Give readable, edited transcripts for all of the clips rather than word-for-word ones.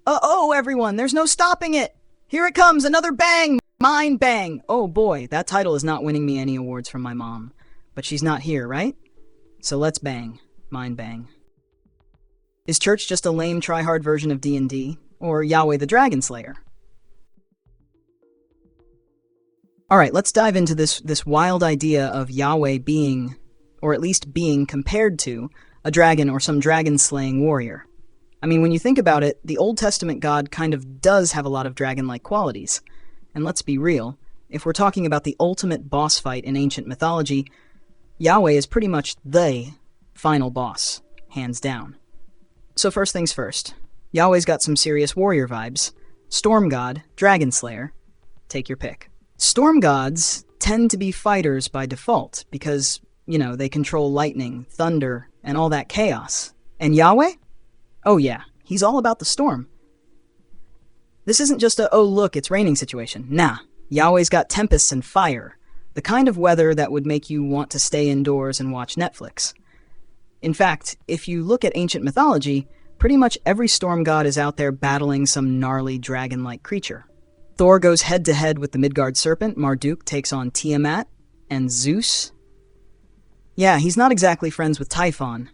Oh, everyone, there's no stopping it! Here it comes, another bang! Mine bang! Oh boy, that title is not winning me any awards from my mom. But she's not here, right? So let's bang. Mine bang. Is church just a lame try-hard version of D&D? Or Yahweh the Dragon Slayer? Alright, let's dive into this wild idea of Yahweh being, or at least being compared to, a dragon or some dragon-slaying warrior. I mean, when you think about it, the Old Testament God kind of does have a lot of dragon-like qualities. And let's be real, if we're talking about the ultimate boss fight in ancient mythology, Yahweh is pretty much the final boss, hands down. So first things first, Yahweh's got some serious warrior vibes. Storm God, Dragon Slayer, take your pick. Storm gods tend to be fighters by default because, they control lightning, thunder, and all that chaos. And Yahweh? Oh yeah, he's all about the storm. This isn't just a, oh look, it's raining situation. Nah, Yahweh's got tempests and fire. The kind of weather that would make you want to stay indoors and watch Netflix. In fact, if you look at ancient mythology, pretty much every storm god is out there battling some gnarly dragon-like creature. Thor goes head-to-head with the Midgard serpent, Marduk takes on Tiamat, and Zeus. Yeah, he's not exactly friends with Typhon.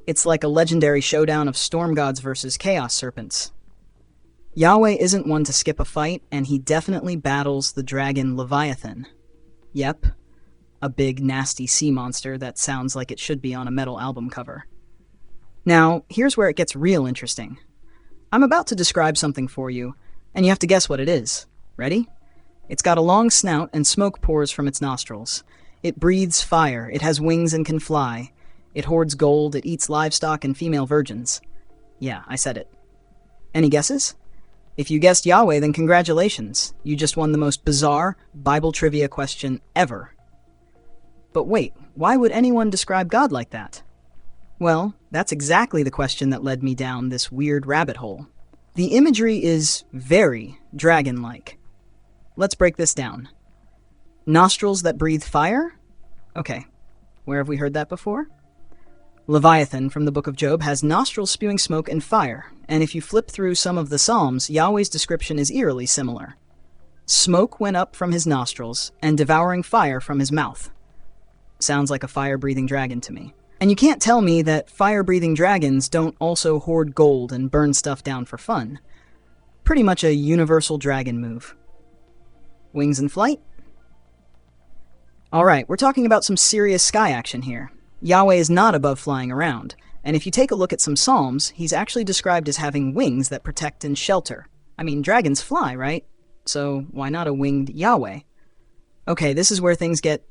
It's like a legendary showdown of storm gods versus chaos serpents. Yahweh isn't one to skip a fight, and he definitely battles the dragon Leviathan. Yep, a big, nasty sea monster that sounds like it should be on a metal album cover. Now, here's where it gets real interesting. I'm about to describe something for you, and you have to guess what it is. Ready? It's got a long snout and smoke pours from its nostrils. It breathes fire, it has wings and can fly. It hoards gold, it eats livestock and female virgins. Yeah, I said it. Any guesses? If you guessed Yahweh, then congratulations. You just won the most bizarre Bible trivia question ever. But wait, why would anyone describe God like that? Well, that's exactly the question that led me down this weird rabbit hole. The imagery is very dragon-like. Let's break this down. Nostrils that breathe fire? Okay, where have we heard that before? Leviathan from the Book of Job has nostrils spewing smoke and fire, and if you flip through some of the Psalms, Yahweh's description is eerily similar. Smoke went up from his nostrils, and devouring fire from his mouth. Sounds like a fire-breathing dragon to me. And you can't tell me that fire-breathing dragons don't also hoard gold and burn stuff down for fun. Pretty much a universal dragon move. Wings and flight? Alright, we're talking about some serious sky action here. Yahweh is not above flying around, and if you take a look at some Psalms, he's actually described as having wings that protect and shelter. I mean, dragons fly, right? So why not a winged Yahweh? Okay, this is where things get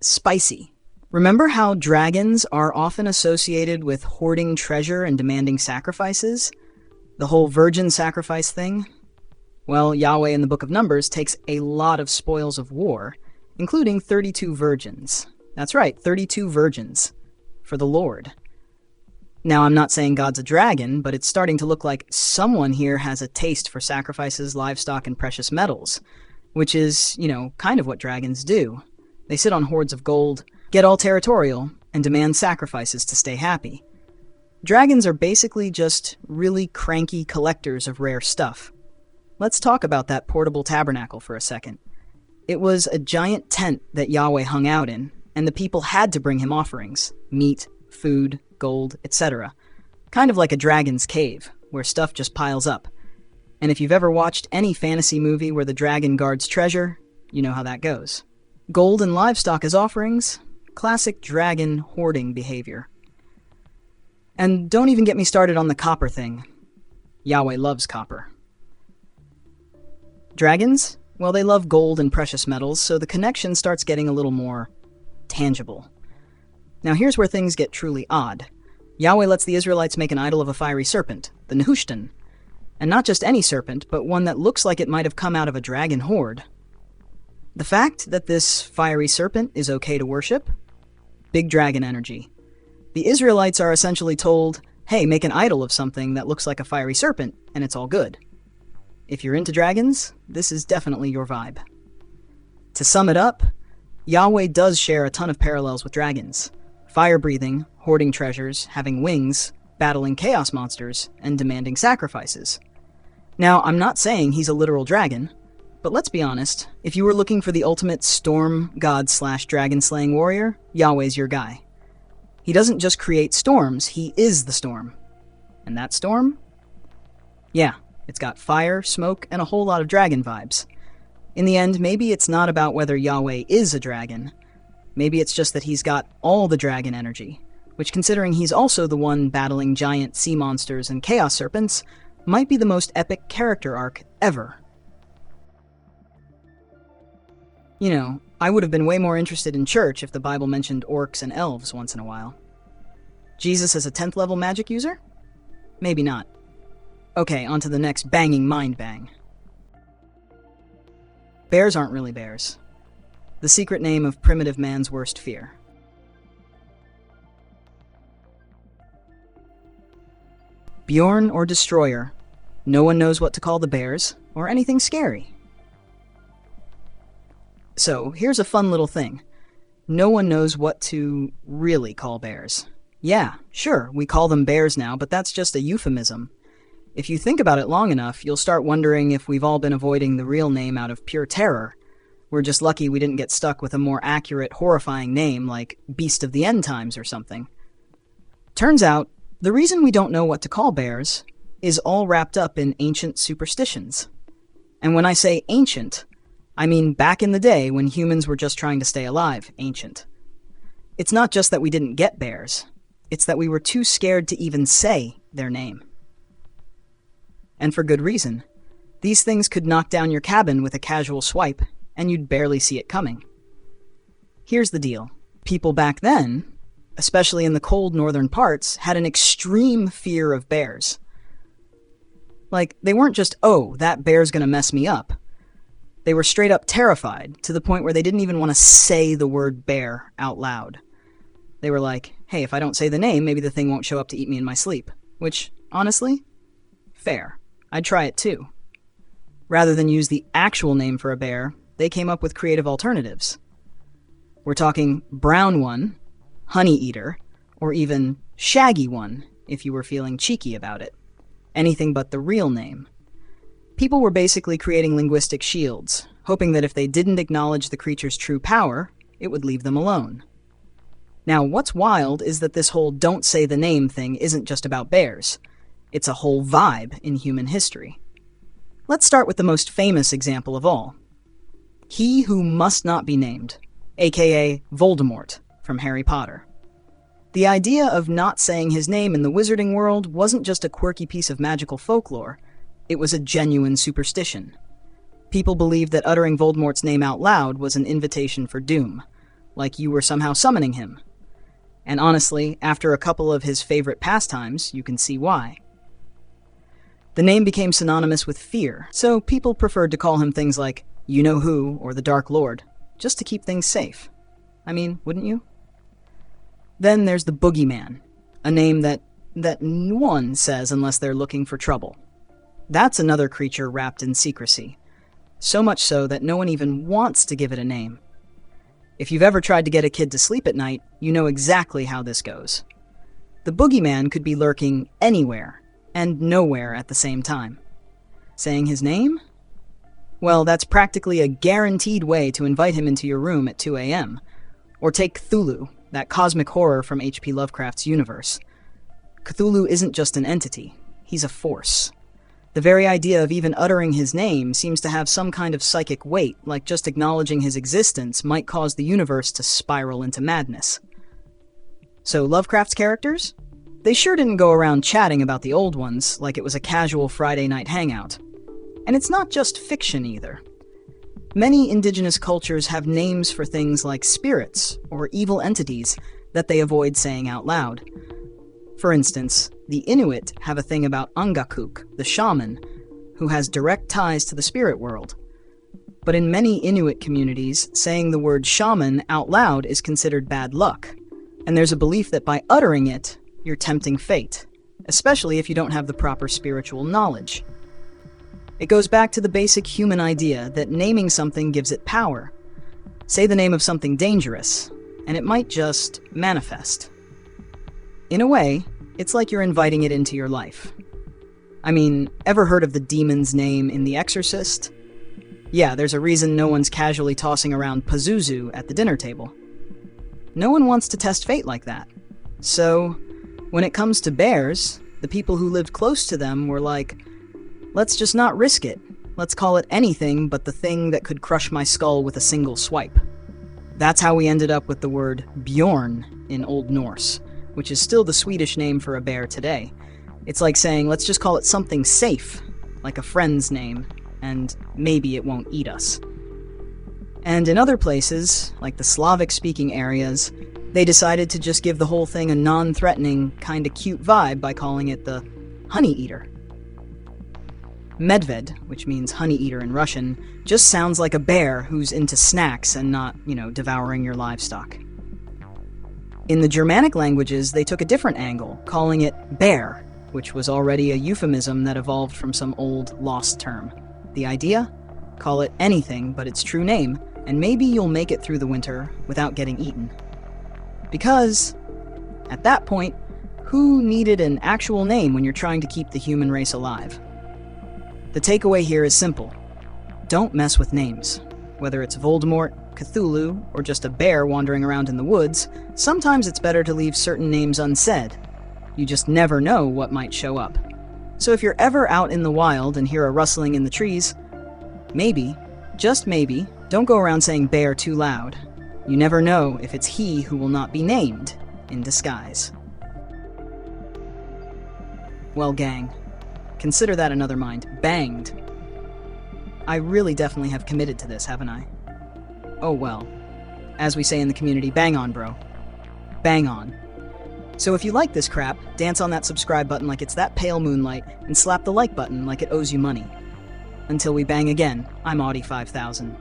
spicy. Remember how dragons are often associated with hoarding treasure and demanding sacrifices? The whole virgin sacrifice thing? Well, Yahweh in the Book of Numbers takes a lot of spoils of war, including 32 virgins. That's right, 32 virgins. For the Lord. Now, I'm not saying God's a dragon, but it's starting to look like someone here has a taste for sacrifices, livestock, and precious metals, which is, kind of what dragons do. They sit on hoards of gold, get all territorial, and demand sacrifices to stay happy. Dragons are basically just really cranky collectors of rare stuff. Let's talk about that portable tabernacle for a second. It was a giant tent that Yahweh hung out in, and the people had to bring him offerings, meat, food, gold, etc. Kind of like a dragon's cave, where stuff just piles up. And if you've ever watched any fantasy movie where the dragon guards treasure, you know how that goes. Gold and livestock as offerings? Classic dragon hoarding behavior. And don't even get me started on the copper thing. Yahweh loves copper. Dragons? Well, they love gold and precious metals, so the connection starts getting a little more tangible. Now here's where things get truly odd. Yahweh lets the Israelites make an idol of a fiery serpent, the Nehushtan. And not just any serpent, but one that looks like it might have come out of a dragon horde. The fact that this fiery serpent is okay to worship? Big dragon energy. The Israelites are essentially told, hey, make an idol of something that looks like a fiery serpent, and it's all good. If you're into dragons, this is definitely your vibe. To sum it up, Yahweh does share a ton of parallels with dragons. Fire-breathing, hoarding treasures, having wings, battling chaos monsters, and demanding sacrifices. Now, I'm not saying he's a literal dragon, but let's be honest, if you were looking for the ultimate storm god slash dragon slaying warrior, Yahweh's your guy. He doesn't just create storms, he is the storm. And that storm? Yeah, it's got fire, smoke, and a whole lot of dragon vibes. In the end, maybe it's not about whether Yahweh is a dragon. Maybe it's just that he's got all the dragon energy, which, considering he's also the one battling giant sea monsters and chaos serpents, might be the most epic character arc ever. You know, I would have been way more interested in church if the Bible mentioned orcs and elves once in a while. Jesus as a 10th level magic user? Maybe not. Okay, on to the next banging mind bang. Bears aren't really bears. The secret name of primitive man's worst fear. Bjorn or Destroyer. No one knows what to call the bears, or anything scary. So, here's a fun little thing. No one knows what to really call bears. Yeah, sure, we call them bears now, but that's just a euphemism. If you think about it long enough, you'll start wondering if we've all been avoiding the real name out of pure terror. We're just lucky we didn't get stuck with a more accurate, horrifying name like Beast of the End Times or something. Turns out, the reason we don't know what to call bears is all wrapped up in ancient superstitions. And when I say ancient, I mean back in the day when humans were just trying to stay alive, ancient. It's not just that we didn't get bears, it's that we were too scared to even say their name. And for good reason. These things could knock down your cabin with a casual swipe, and you'd barely see it coming. Here's the deal. People back then, especially in the cold northern parts, had an extreme fear of bears. Like, they weren't just, oh, that bear's gonna mess me up. They were straight up terrified, to the point where they didn't even want to say the word bear out loud. They were like, hey, if I don't say the name, maybe the thing won't show up to eat me in my sleep. Which, honestly, fair. I'd try it too. Rather than use the actual name for a bear, they came up with creative alternatives. We're talking brown one, honey eater, or even shaggy one, if you were feeling cheeky about it. Anything but the real name. People were basically creating linguistic shields, hoping that if they didn't acknowledge the creature's true power, it would leave them alone. Now, what's wild is that this whole don't say the name thing isn't just about bears. It's a whole vibe in human history. Let's start with the most famous example of all. He Who Must Not Be Named, aka Voldemort, from Harry Potter. The idea of not saying his name in the wizarding world wasn't just a quirky piece of magical folklore, it was a genuine superstition. People believed that uttering Voldemort's name out loud was an invitation for doom, like you were somehow summoning him. And honestly, after a couple of his favorite pastimes, you can see why. The name became synonymous with fear, so people preferred to call him things like You-Know-Who or the Dark Lord, just to keep things safe. I mean, wouldn't you? Then there's the Boogeyman, a name that no one says unless they're looking for trouble. That's another creature wrapped in secrecy, so much so that no one even wants to give it a name. If you've ever tried to get a kid to sleep at night, you know exactly how this goes. The Boogeyman could be lurking anywhere and nowhere at the same time. Saying his name? Well, that's practically a guaranteed way to invite him into your room at 2 a.m. Or take Cthulhu, that cosmic horror from H.P. Lovecraft's universe. Cthulhu isn't just an entity, he's a force. The very idea of even uttering his name seems to have some kind of psychic weight, like just acknowledging his existence might cause the universe to spiral into madness. So Lovecraft's characters? They sure didn't go around chatting about the old ones like it was a casual Friday night hangout. And it's not just fiction either. Many indigenous cultures have names for things like spirits or evil entities that they avoid saying out loud. For instance, the Inuit have a thing about Angakuk, the shaman, who has direct ties to the spirit world. But in many Inuit communities, saying the word shaman out loud is considered bad luck, and there's a belief that by uttering it, you're tempting fate, especially if you don't have the proper spiritual knowledge. It goes back to the basic human idea that naming something gives it power. Say the name of something dangerous, and it might just manifest. In a way, it's like you're inviting it into your life. I mean, ever heard of the demon's name in The Exorcist? Yeah, there's a reason no one's casually tossing around Pazuzu at the dinner table. No one wants to test fate like that. So, when it comes to bears, the people who lived close to them were like, let's just not risk it. Let's call it anything but the thing that could crush my skull with a single swipe. That's how we ended up with the word Bjorn in Old Norse, which is still the Swedish name for a bear today. It's like saying, let's just call it something safe, like a friend's name, and maybe it won't eat us. And in other places, like the Slavic-speaking areas, they decided to just give the whole thing a non-threatening, kinda cute vibe by calling it the honey eater. Medved, which means honey eater in Russian, just sounds like a bear who's into snacks and not, devouring your livestock. In the Germanic languages, they took a different angle, calling it bear, which was already a euphemism that evolved from some old, lost term. The idea? Call it anything but its true name, and maybe you'll make it through the winter without getting eaten. Because, at that point, who needed an actual name when you're trying to keep the human race alive? The takeaway here is simple. Don't mess with names. Whether it's Voldemort, Cthulhu, or just a bear wandering around in the woods, sometimes it's better to leave certain names unsaid. You just never know what might show up. So if you're ever out in the wild and hear a rustling in the trees, maybe, just maybe, don't go around saying bear too loud. You never know if it's he who will not be named in disguise. Well, gang, consider that another mind. Banged. I really definitely have committed to this, haven't I? Oh well. As we say in the community, bang on, bro. Bang on. So if you like this crap, dance on that subscribe button like it's that pale moonlight, and slap the like button like it owes you money. Until we bang again, I'm Audi 5000.